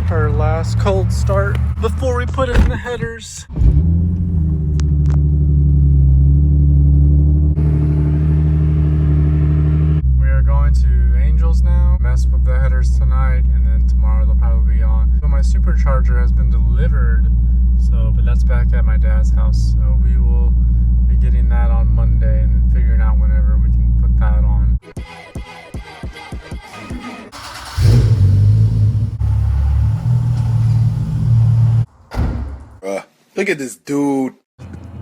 Our last cold start before we put it in the headers. We are going to Angels now, mess with the headers tonight, and then tomorrow they'll probably be on. So my supercharger has been delivered, but that's back at my dad's house. So we will be getting that on Monday and then figuring out whenever we can put that on. Look at this dude.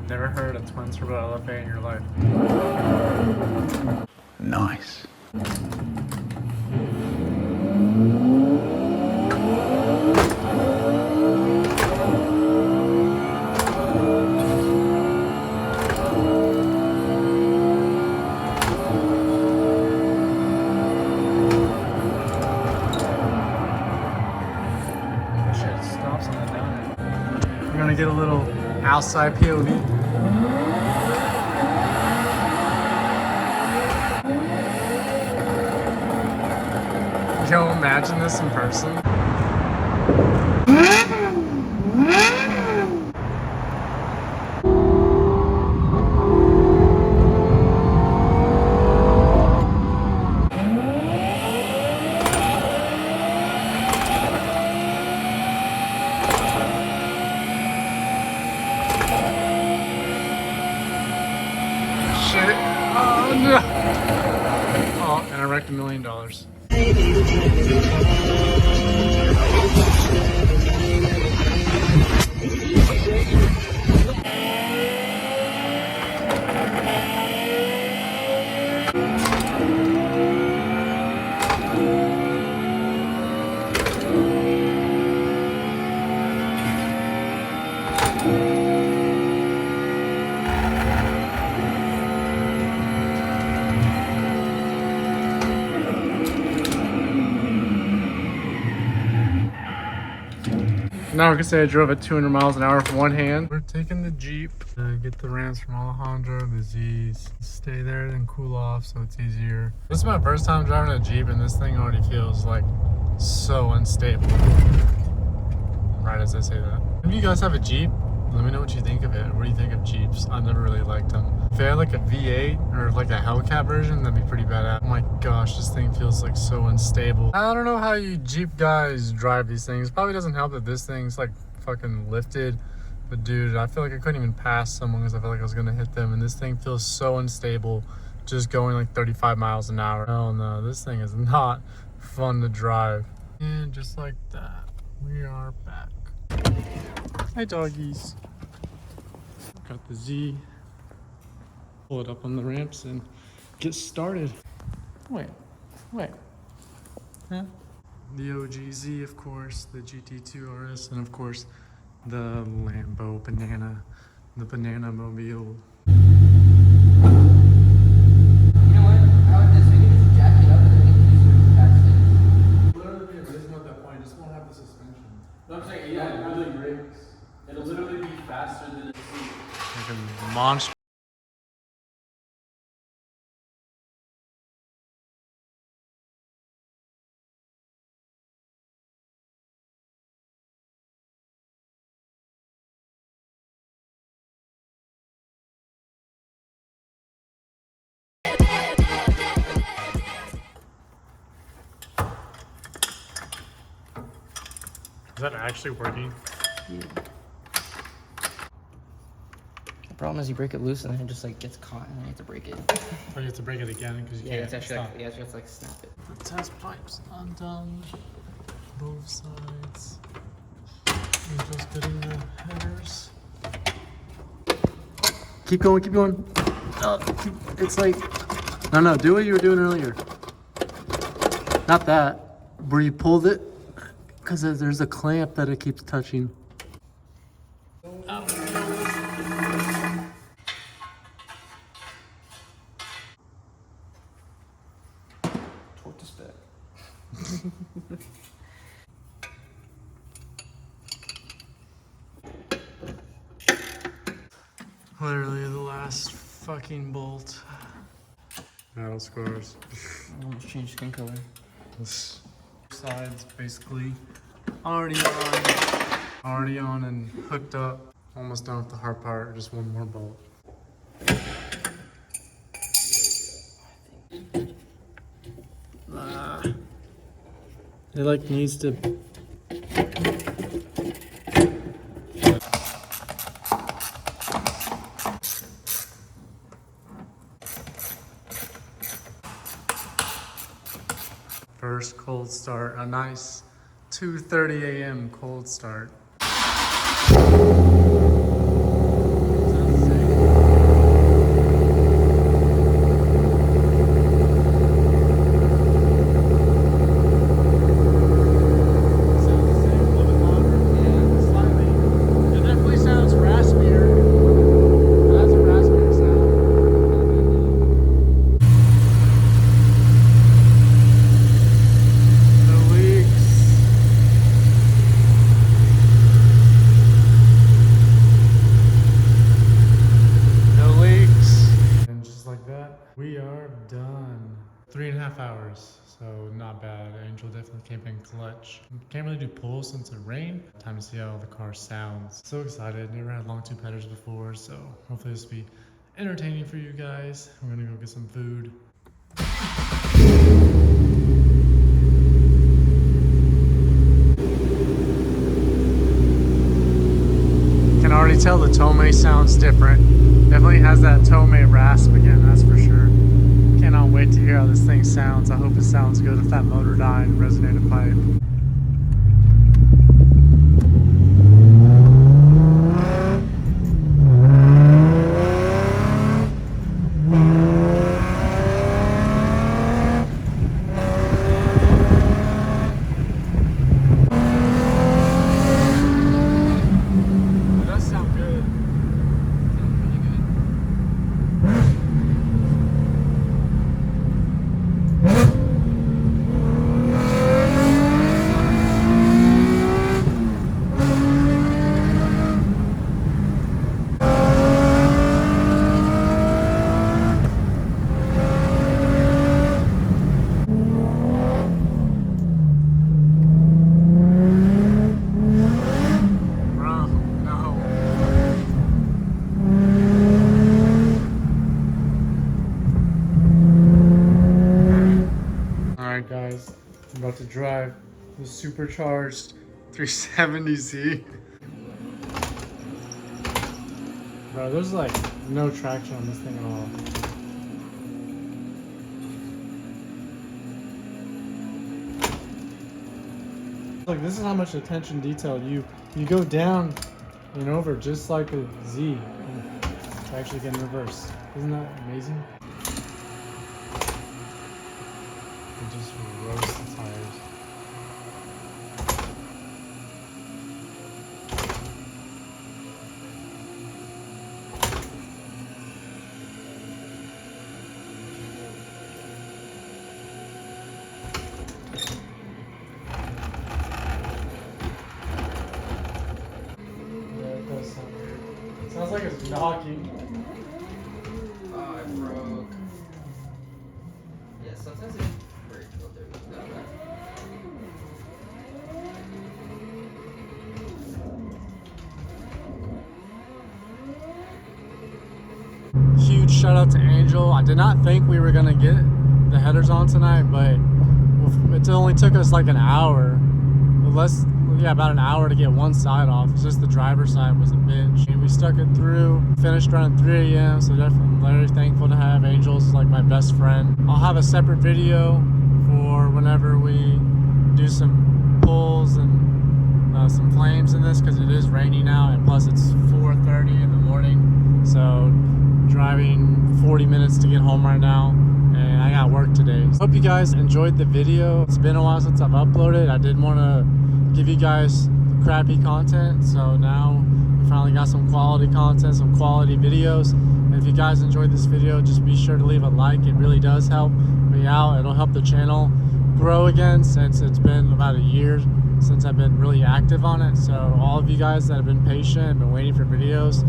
Never heard a twin turbo LFA in your life. Nice. Shit stops on the downer. We're gonna get a little outside POV. Yo, imagine this in person. Shit. Oh no. Oh, and I wrecked $1 million. Now I can say I drove at 200 miles an hour with one hand. We're taking the Jeep. Get the Rams from Alejandro, the Z's. Stay there, then cool off so it's easier. This is my first time driving a Jeep and this thing already feels like so unstable. Right as I say that. If you guys have a Jeep, let me know what you think of it. What do you think of Jeeps? I've never really liked them. If they had like a V8 or like a Hellcat version, that'd be pretty badass. Oh my gosh, this thing feels like so unstable. I don't know how you Jeep guys drive these things. Probably doesn't help that this thing's like fucking lifted. But dude, I feel like I couldn't even pass someone because I felt like I was gonna hit them. And this thing feels so unstable, just going like 35 miles an hour. Hell no, this thing is not fun to drive. And just like that, we are back. Hi doggies. Got the Z. Pull it up on the ramps and get started. Wait. Huh? The OG Z, of course, the GT2 RS, and of course the Lambo Banana, the Banana Mobile. It'll literally be faster than a monster. Is that actually working? Yeah. The problem is you break it loose and then it just like gets caught and then you have to break it. Or you have to break it again because you Yeah, can't it's actually stop. like, you have to like snap it. The test pipes undone, both sides. I'm just getting the headers. Keep going, keep going. It's like, no, do what you were doing earlier. Not that, where you pulled it, because there's a clamp that it keeps touching. Torque to spec. Literally the last fucking bolt. Battle scars. I almost changed skin color. This sides basically Already on and hooked up. Almost done with the hard part, just one more bolt. It like needs to. First cold start, a nice 2:30 a.m. cold start. We are done. 3.5 hours, so not bad. Angel definitely came in clutch. Can't really do pulls since it rained. Time to see how the car sounds. So excited, never had long tube headers before, so hopefully this will be entertaining for you guys. We're gonna go get some food. Can already tell the Tomei sounds different. Definitely has that Tomei rasp again, that's for sure. Cannot wait to hear how this thing sounds. I hope it sounds good if that motor died and resonator pipe. Alright guys, I'm about to drive the supercharged 370Z. Bro, there's like no traction on this thing at all. Look, this is how much attention detail you go down and over just like a Z to actually get in reverse. Isn't that amazing? It just roasts the tires. Yeah, it does sound weird. It sounds like it's knocking. Oh, it broke. Yeah, sometimes it breaks. Oh, there we go. Huge shout out to Angel. I did not think we were gonna get the headers on tonight, but it only took us like an hour. About an hour to get one side off. It's just the driver's side was a bitch. We stuck it through, finished around 3 a.m. So definitely very thankful to have Angel's like my best friend. I'll have a separate video for whenever we do some pulls and some flames in this, because it is raining now, and plus it's 4:30 in the morning. So driving 40 minutes to get home right now, and I got work today. Hope you guys enjoyed the video. It's been a while since I've uploaded. I did want to give you guys crappy content, so now we finally got some quality content, some quality videos. And if you guys enjoyed this video, just be sure to leave a like. It really does help me out. It'll help the channel grow again, since it's been about a year since I've been really active on it. So all of you guys that have been patient and been waiting for videos,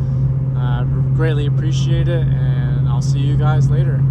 I greatly appreciate it, and I'll see you guys later.